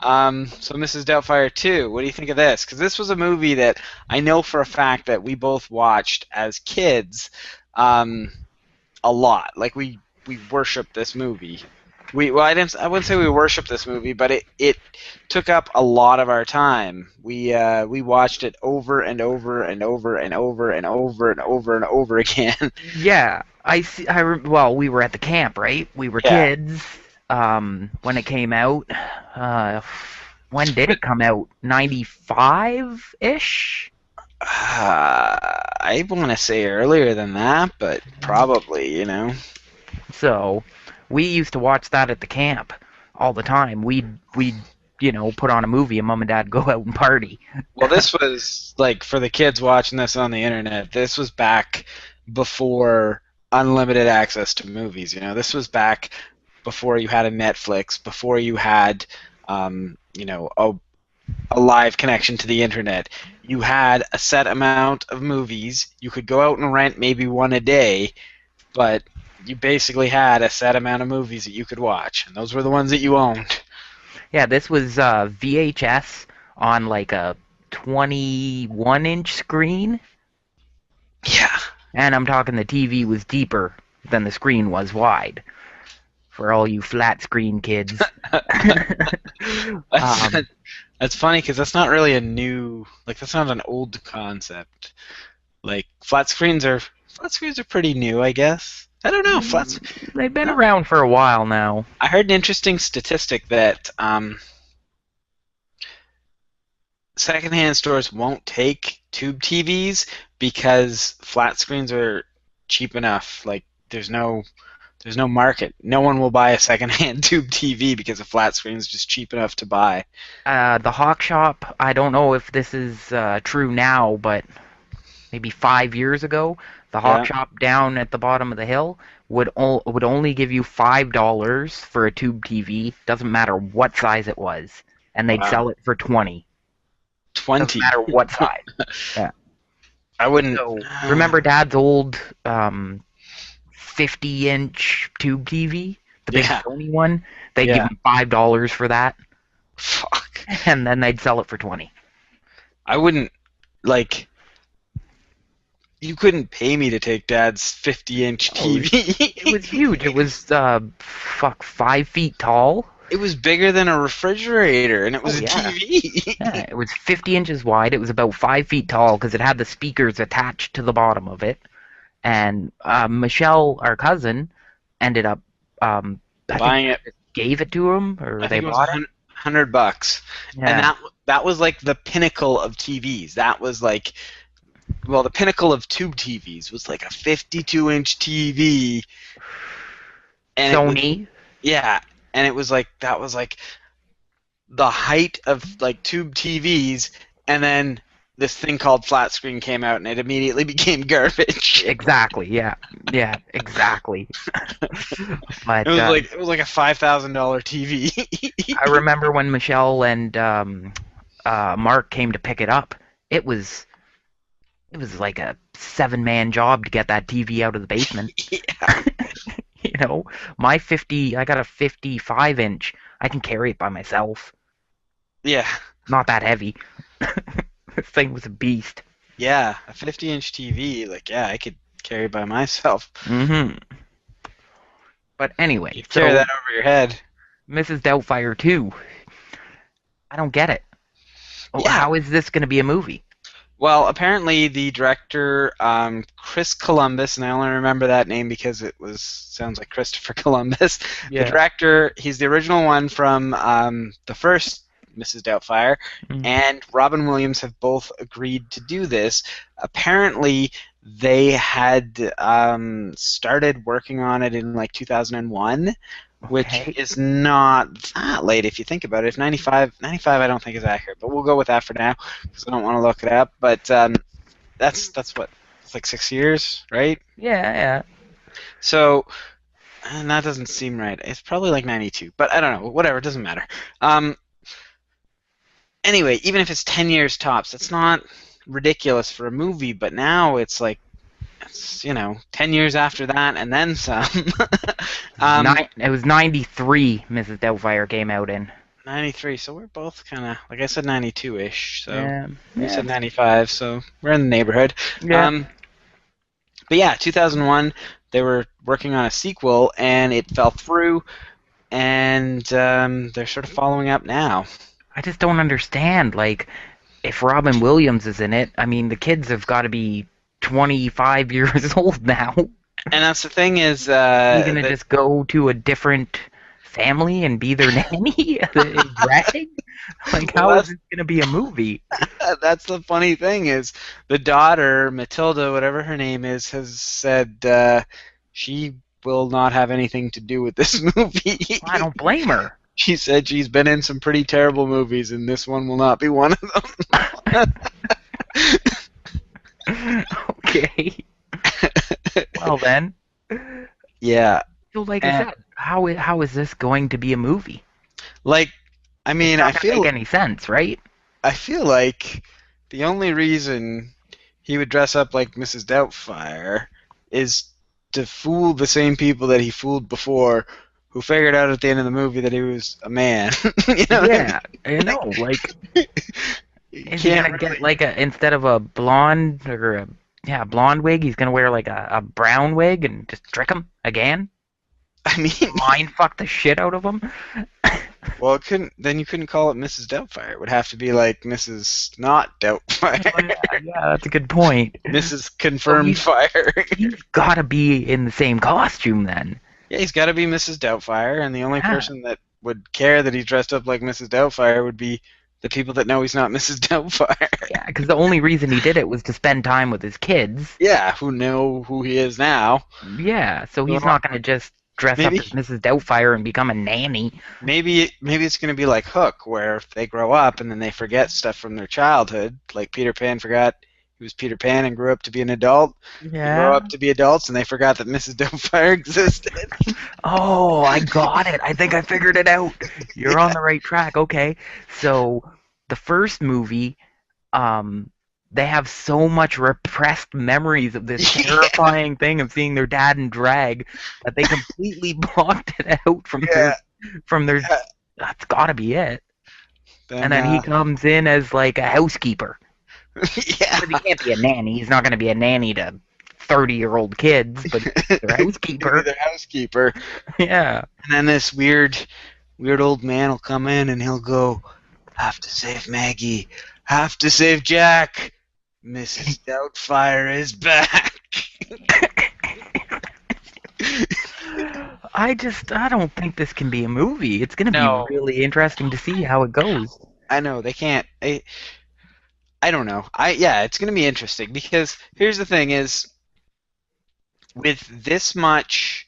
So Mrs. Doubtfire 2, what do you think of this? Because this was a movie that I know for a fact that we both watched as kids, um, a lot. Like we worshiped this movie. I wouldn't say we worshiped this movie, but it took up a lot of our time. We watched it over and over and over and over and over and over and over again. Yeah, I see. Well, we were at the camp, right? We were Yeah. kids when it came out. Uh, when did it come out? 95 ish. I want to say earlier than that, but probably. So we used to watch that at the camp all the time. We'd put on a movie and mom and dad go out and party. Well, this was like for the kids watching this on the internet. This was back before unlimited access to movies. This was back before you had a Netflix, before you had, a live connection to the internet. You had a set amount of movies. You could go out and rent maybe one a day, but you basically had a set amount of movies that you could watch, and those were the ones that you owned. Yeah, this was VHS on like a 21-inch screen, Yeah, and I'm talking the TV was deeper than the screen was wide. For all you flat screen kids. that's um, that's funny because that's not really a new like that's not an old concept. Like flat screens are pretty new, I guess. I don't know. they've been No. around for a while now. I heard an interesting statistic that secondhand stores won't take tube TVs because flat screens are cheap enough. Like there's no market. No one will buy a secondhand tube TV because a flat screen is just cheap enough to buy. The Hawk Shop, I don't know if this is true now, but maybe 5 years ago, the Hawk Yeah. Shop down at the bottom of the hill would only give you $5 for a tube TV. Doesn't matter what size it was, and they'd Wow. sell it for 20. Doesn't 20. matter what size. Yeah. I wouldn't. So remember Dad's old 50-inch tube TV, the big Yeah. Sony one? They'd give Yeah. him $5 for that, Fuck. and then they'd sell it for 20. I wouldn't like. You couldn't pay me to take Dad's 50-inch Oh, it TV. was huge. It was 5 feet tall. It was bigger than a refrigerator, and it Oh was a yeah. TV. Yeah, it was 50 inches wide. It was about 5 feet tall because it had the speakers attached to the bottom of it. And Michelle, our cousin, ended up, I think, Buying it, gave it to him or I they think it was bought it. $100, and Yeah, that was like the pinnacle of TVs. That was like, well, the pinnacle of tube TVs was like a 52-inch TV, and it was Sony. yeah, and it was like that was like the height of like tube TVs, and then this thing called flat screen came out, and it immediately became garbage. Exactly. Yeah. Yeah. Exactly. It But was like it was like a $5,000 TV. I remember when Michelle and Mark came to pick it up. It was it was like a 7-man job to get that TV out of the basement. Yeah, You know, I got a 55-inch. I can carry it by myself. yeah, Not that heavy. This thing was a beast. yeah. A 50-inch TV, like yeah, I could carry by myself. Hmm. But anyway, You carry so that over your head. Mrs. Doubtfire 2. I don't get it. Yeah. How is this going to be a movie? Well, apparently the director, Chris Columbus, and I only remember that name because it sounds like Christopher Columbus. The Yeah. director, he's the original one from the first Mrs. Doubtfire, Mm. and Robin Williams have both agreed to do this. Apparently, they had started working on it in like 2001, which Okay. is not that late if you think about it. If 95 I don't think is accurate, but we'll go with that for now because I don't want to look it up. But that's what it's like 6 years, right? Yeah, yeah. So, and that doesn't seem right. It's probably like 92, but I don't know. Whatever, it doesn't matter. Um, anyway, even if it's 10 years tops, it's not ridiculous for a movie. But now it's like it's 10 years after that and then some. um, It was 93 Mrs. Doubtfire came out in. 93. So we're both kind of, like I said, 92-ish. So Yeah, you yeah, said 95. So we're in the neighborhood. yeah. Um, but yeah, 2001, they were working on a sequel, and it fell through, and they're sort of following up now. I just don't understand. Like, if Robin Williams is in it, I mean, the kids have got to be 25 years old now. And that's the thing is You gonna that just go to a different family and be their nanny in drag? Like, well, how is this gonna be a movie? that's the funny thing is the daughter Matilda, whatever her name is, has said she will not have anything to do with this I movie. don't blame her. She said she's been in some pretty terrible movies, and this one will not be one of them. Okay. Well then. Yeah, So, like I and said, how is this going to be a movie? like, I It's mean, not gonna make any sense, right? I feel like the only reason he would dress up like Mrs. Doubtfire is to fool the same people that he fooled before, who figured out at the end of the movie that he was a man. You know what I Yeah, mean? I know. Like, You is he can't gonna really. get like a instead of a blonde or a yeah blonde wig, he's gonna wear like a brown wig and just trick him again? I mean, Mind fuck the shit out of him? well, it couldn't. Then you couldn't call it Mrs. Doubtfire. It would have to be like Mrs. Not Oh Doubtfire, yeah, yeah, that's a good point. Mrs. So Confirmed Fire. he's gotta be in the same costume then. Yeah, he's got to be Mrs. Doubtfire, and the only Yeah, person that would care that he's dressed up like Mrs. Doubtfire would be the people that know he's not Mrs. Doubtfire. yeah, because the only reason he did it was to spend time with his kids. Yeah, who know who he is now. Yeah, so he's Well, not gonna just dress up maybe, as Mrs. Doubtfire and become a nanny. maybe it's gonna be like Hook, where they grow up and then they forget stuff from their childhood, like Peter Pan forgot he was Peter Pan and grew up to be an adult. They grow Yeah. up to be adults and they forgot that Mrs. Doubtfire existed. Oh, I got it. I think I figured it out. You're on the right track. Okay. So the first movie, um, they have so much repressed memories of this Yeah, terrifying thing of seeing their dad in drag that they completely blocked it out yeah, from their yeah. that's gotta be it. And Then, then he comes in as like a housekeeper. yeah, Because he can't be a nanny. He's not gonna be a nanny to 30-year-old kids, but their he's gonna be housekeeper. their housekeeper. Yeah. And then this weird old man will come in and he'll go, "Have to save Maggie, have to save Jack. Mrs. Doubtfire is back." I don't think this can be a movie. It's gonna be No, really interesting to see how it goes. I know they can't. I don't know. Yeah, it's gonna be interesting because here's the thing: is with this much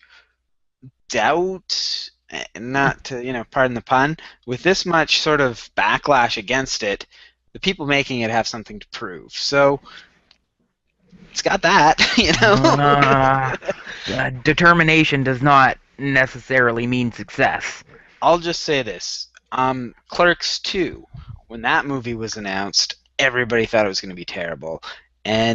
doubt, not to pardon the pun, with this much sort of backlash against it, the people making it have something to prove. So it's got that. Uh, Determination does not necessarily mean success. I'll just say this: Clerks 2, when that movie was announced, everybody thought it was going to be terrible,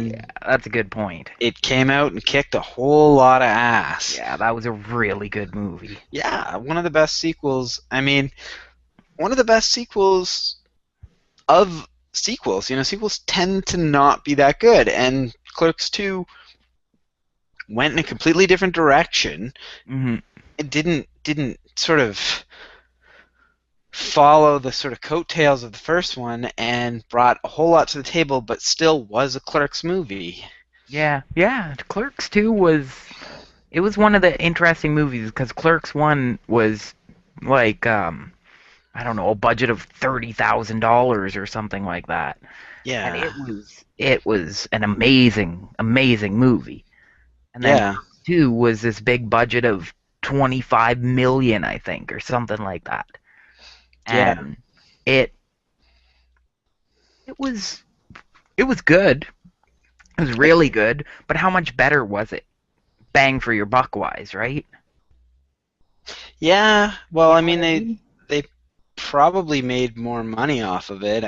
Yeah, and that's a good point. it came out and kicked a whole lot of ass. Yeah, that was a really good movie. Yeah, one of the best sequels. I mean, one of the best sequels of sequels. Sequels tend to not be that good, and Clerks 2 went in a completely different direction. Hmm. It didn't sort of follow the sort of coattails of the first one and brought a whole lot to the table, but still was a Clerks movie. Yeah, yeah. Clerks 2 was it was one of the interesting movies because Clerks 1 was like I don't know, a budget of $30,000 or something like that. And Yeah, it was an amazing movie. And then yeah, Clerks 2 was this big budget of 25 million, I think, or something like that. yeah. And it it was it was good. It was really good, but how much better was it? Bang for your buck wise, right? Yeah, well, You I know mean, what I they mean? they probably made more money off of it.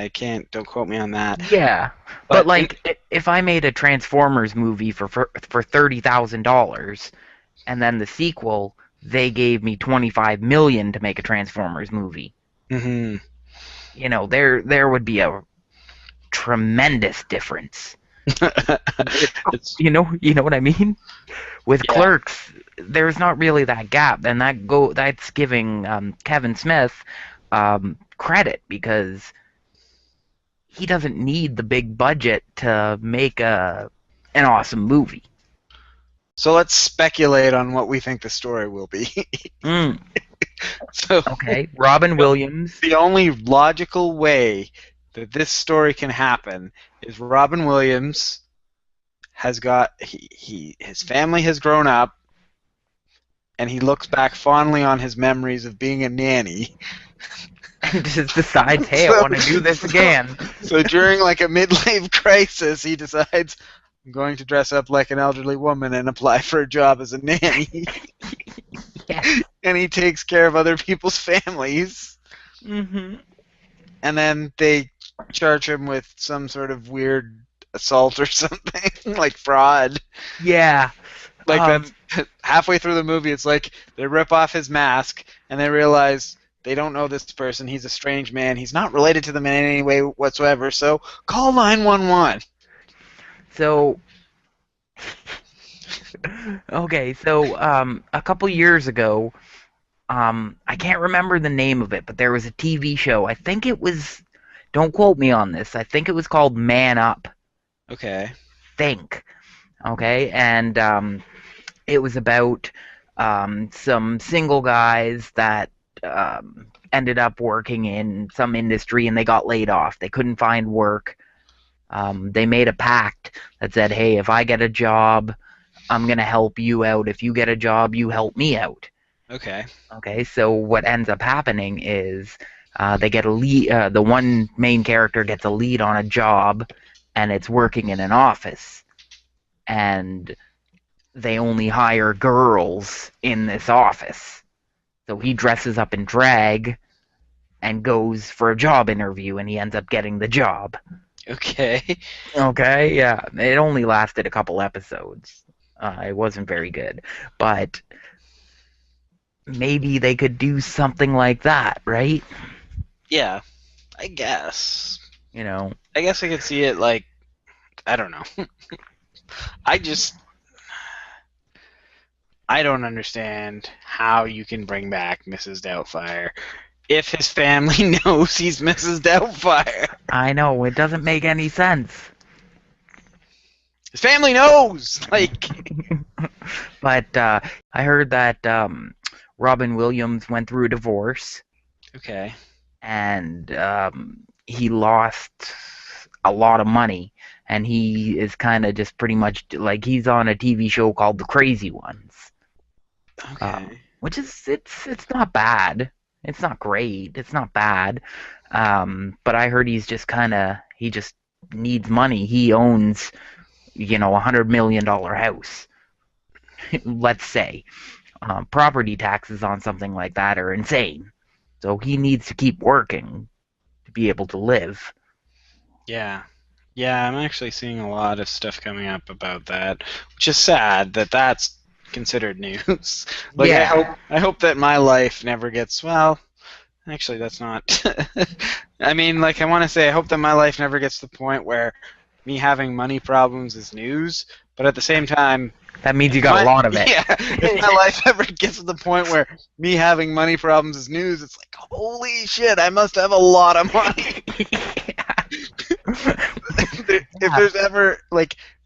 Don't quote me on that. Yeah, but But like if I made a Transformers movie for $30,000, and then the sequel they gave me 25 million to make a Transformers movie. Hmm. There would be a tremendous difference. With It's you know what I mean? With yeah. Clerks, there's not really that gap, and that's giving Kevin Smith credit because he doesn't need the big budget to make an awesome movie. So let's speculate on what we think the story will be. Mm, So okay, Robin Williams. the only logical way that this story can happen is Robin Williams has got his family has grown up and he looks back fondly on his memories of being a nanny. And just decides, hey, I so, want to do this so again. so during like a midlife crisis, he decides I'm going to dress up like an elderly woman and apply for a job as a nanny. Yes. And he takes care of other people's families. Hmm. And then they charge him with some sort of weird assault or something, like fraud. Yeah. Like Um, that's halfway through the movie. It's like they rip off his mask and they realize they don't know this person. He's a strange man. He's not related to them in any way whatsoever. So call 911. so okay, so a couple years ago, I can't remember the name of it, but there was a TV show. I think it was. Don't quote me on this. I think it was called Man Up. Okay. Think. Okay, and it was about some single guys that ended up working in some industry and they got laid off. They couldn't find work. They made a pact that said, "Hey, if I get a job, I'm gonna help you out. If you get a job, you help me out." Okay. Okay, so what ends up happening is they get a lead. The one main character gets a lead on a job, and it's working in an office, and they only hire girls in this office. So he dresses up in drag and goes for a job interview, and he ends up getting the job. Okay. Okay, yeah, it only lasted a couple episodes. It wasn't very good, but maybe they could do something like that, right? Yeah. I guess. You know, I guess I could see it like I don't know. I just I don't understand how you can bring back Mrs. Doubtfire if his family knows he's Mrs. Doubtfire. I know it doesn't make any sense, His family knows. Like, but I heard that Robin Williams went through a divorce okay, and he lost a lot of money, and he is kind of just pretty much like he's on a TV show called The Crazy Ones, which is it's not bad. It's not great. It's not bad. But I heard he just needs money. He owns $100 million house. Let's say property taxes on something like that are insane. So he needs to keep working to be able to live. yeah, yeah. I'm actually seeing a lot of stuff coming up about that, which is sad that that's considered news. Like, Yeah, I hope that my life never gets well. Actually, that's not. I mean, like, I want to say I hope that my life never gets to the point where me having money problems is news, but at the same time, that means you if got a my lot of it. yeah, if my life ever gets to the point where me having money problems is news, it's like holy shit, I must have a lot of money. If Yeah. there's ever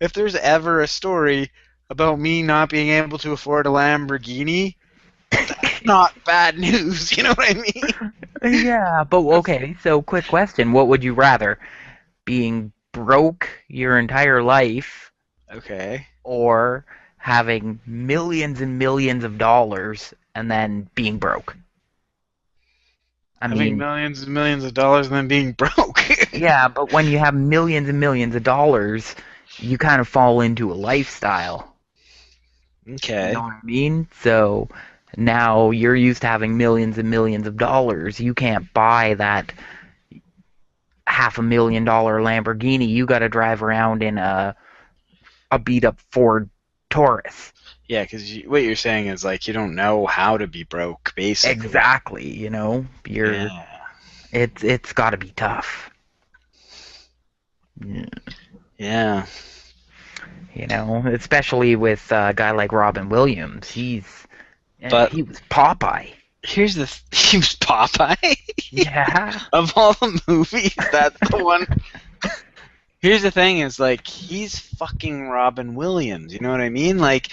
if there's ever a story about me not being able to afford a Lamborghini, that's not bad news. You know what I mean? Yeah, but okay, so quick question. What would you rather? Being broke your entire life Okay. or having millions and millions of dollars and then being broke? I Having mean, millions and millions of dollars and then being broke. yeah, but when you have millions and millions of dollars, you kind of fall into a lifestyle. You know Okay. what I mean? So now you're used to having millions and millions of dollars. You can't buy that $500,000 Lamborghini. You got to drive around in a beat up Ford Taurus. Yeah, because what you're saying is like you don't know how to be broke, basically. Exactly, you're Yeah. It's got to be tough. Yeah. You know, especially with a guy like Robin Williams. But He was Popeye. here's he was Popeye. Yeah. Of all the movies, that's the one. Here's the thing: is like he's fucking Robin Williams. You know what I mean? Like,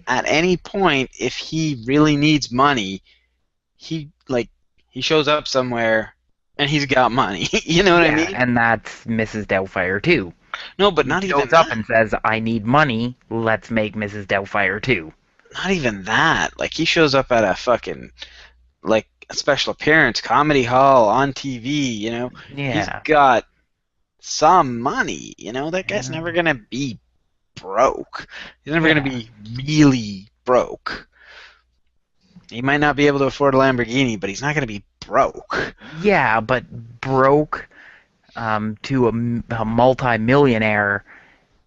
at any point, if he really needs money, he like he shows up somewhere, and he's got money. You know what I Yeah, mean? and that's Mrs. Doubtfire too. No, but He not even shows up that. and says, "I need money. Let's make Mrs. Doubtfire too." Not even that. Like he shows up at a fucking like a special appearance, comedy hall on TV. You know, he's Yeah. got some money. You know, that guy's Yeah. never gonna be broke. He's never gonna Yeah. be really broke. He might not be able to afford a Lamborghini, but he's not gonna be broke. Yeah, but broke to a multi-millionaire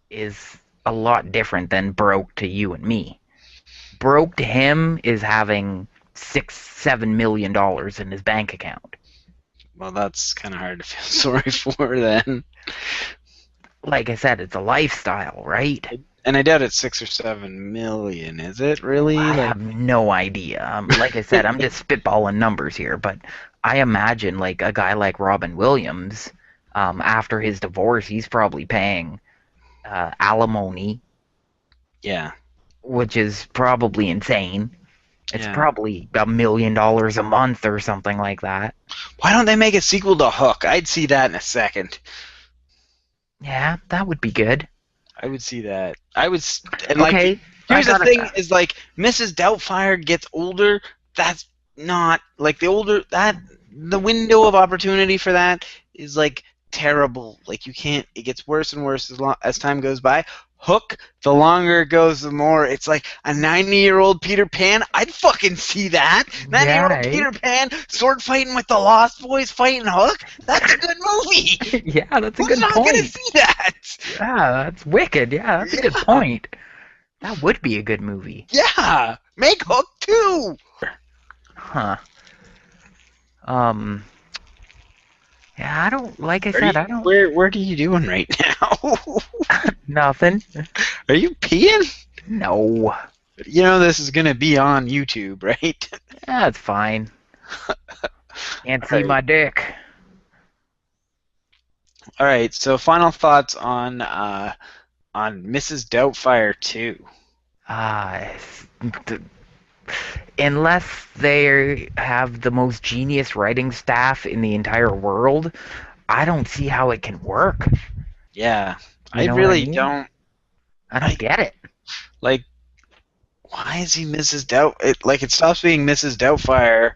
is a lot different than broke to you and me. Broke to him is having $6, $7 million in his bank account. Well, that's kind of hard to feel sorry for then. Like I said, it's a lifestyle, right? And I doubt it's 6 or 7 million. Is it really? I Like, have no idea. Like I said, I'm just spitballing numbers here, but I imagine like a guy like Robin Williams, after his divorce, he's probably paying alimony, yeah, which is probably insane. It's yeah. probably $1 million a month or something like that. Why don't they make a sequel to Hook? I'd see that in a second. Yeah, that would be good. I would see that. And like, Okay, I here's the got thing: it. is like Mrs. Doubtfire gets older. That's not like the window of opportunity for that is like terrible. Like you can't. It gets worse and worse as time goes by. Hook, the longer it goes, the more it's like a 90-year-old Peter Pan. I'd fucking see that. Yeah, 90-year-old Peter Pan sword fighting with the Lost Boys fighting Hook. That's a good movie. yeah, that's a Who's good not gonna point. see that? Yeah, that's wicked. Yeah, that's a good Yeah. point. That would be a good movie. Yeah, make Hook too. Huh. Um, yeah, I don't, like I Are you said, I don't, what are you doing right now? nothing. Are you peeing? No. You know this is gonna be on YouTube, right? Yeah, it's fine. Can't see Alright. my dick. All right. So final thoughts on Mrs. Doubtfire 2. Uh, th- unless they have the most genius writing staff in the entire world, I don't see how it can work. Yeah, You I know what I really mean? don't I don't get it. like. Why is he Mrs. Doubt? It stops being Mrs. Doubtfire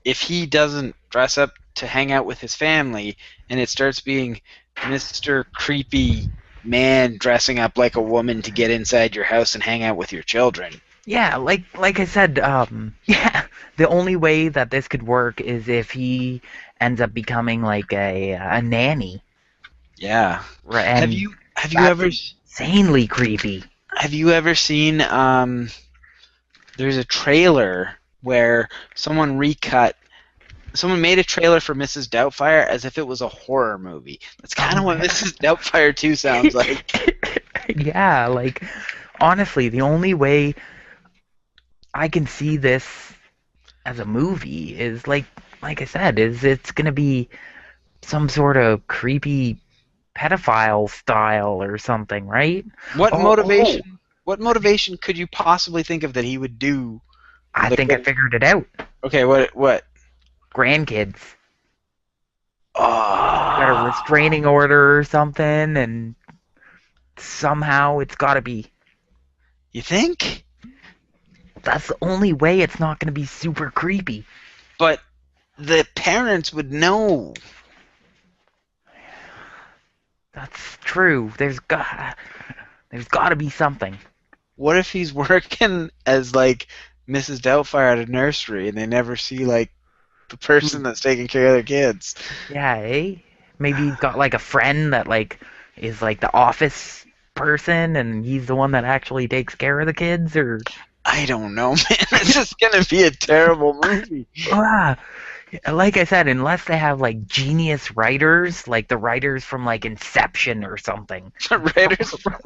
if he doesn't dress up to hang out with his family, and it starts being Mr. Creepy Man dressing up like a woman to get inside your house and hang out with your children. Yeah, like I said, yeah, the only way that this could work is if he ends up becoming like a nanny, Yeah. right? Have And you have you that's ever insanely creepy. have you ever seen there's a trailer where someone made a trailer for Mrs. Doubtfire as if it was a horror movie. That's kind of Oh, what yeah. Mrs. Doubtfire 2 sounds like. Yeah, like honestly, the only way I can see this as a movie is like I said, is it's gonna be some sort of creepy pedophile style or something, right? What Oh, motivation what motivation could you possibly think of that he would do I like think I figured it out. okay, what? Grandkids got a Oh, restraining order or something, and somehow it's got to be. you think? That's the only way it's not going to be super creepy. But the parents would know. That's true. There's got to be something. What if he's working as like Mrs. Doubtfire at a nursery and they never see like the person that's taking care of their kids? Yeah, eh? Maybe he's got like a friend that like is like the office person, and he's the one that actually takes care of the kids, or I don't know, man. This is gonna be a terrible movie. ah, Like I said, unless they have like genius writers, like the writers from like Inception or something, Writers from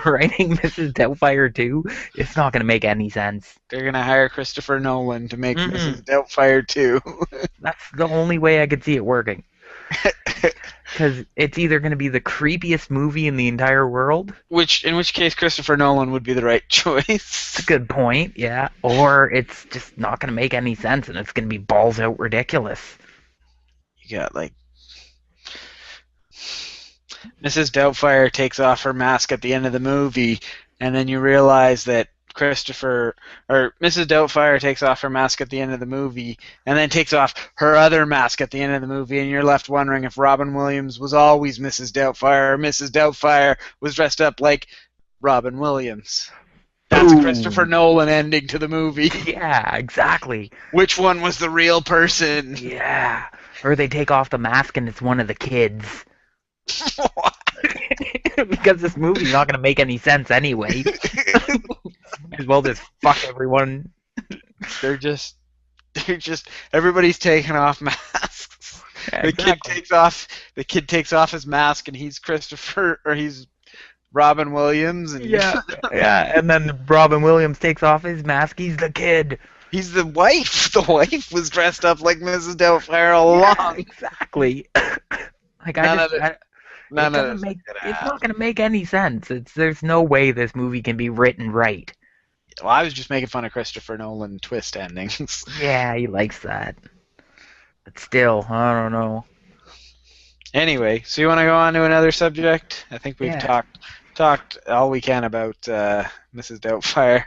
writing Mrs. Doubtfire 2, it's not going to make any sense. they're gonna hire Christopher Nolan to make Mm-mm. Mrs. Doubtfire 2. That's the only way I could see it working. Because it's either going to be the creepiest movie in the entire world. In which case Christopher Nolan would be the right It's a choice. good point, yeah. Or it's just not going to make any sense and it's going to be balls out ridiculous. You got like Mrs. Doubtfire takes off her mask at the end of the movie, and then you realize that Christopher or Mrs. Doubtfire takes off her mask at the end of the movie, and then takes off her other mask at the end of the movie, and you're left wondering if Robin Williams was always Mrs. Doubtfire, or Mrs. Doubtfire was dressed up like Robin Williams. That's a Christopher Boom. Nolan ending to the movie. Yeah, exactly. Which one was the real person? Yeah. Or they take off the mask and it's one of the kids. Because this movie's not going to make any sense anyway. Might as well just fuck everyone. they're just they're just everybody's taking off masks. Yeah, The kid exactly. takes off his mask and he's Christopher or he's Robin Williams and Yeah, yeah. And then Robin Williams takes off his mask. He's the kid. he's the wife. The wife was dressed up like Mrs. Doubtfire all Yeah, along. exactly. Like None of it it none of doesn't this is make gonna it's not happen. going to make any sense. There's no way this movie can be written right. Well, I was just making fun of Christopher Nolan twist endings. Yeah, he likes that. But still, I don't know. Anyway, so you want to go on to another subject? I think we've Yeah. talked all we can about Mrs. Doubtfire.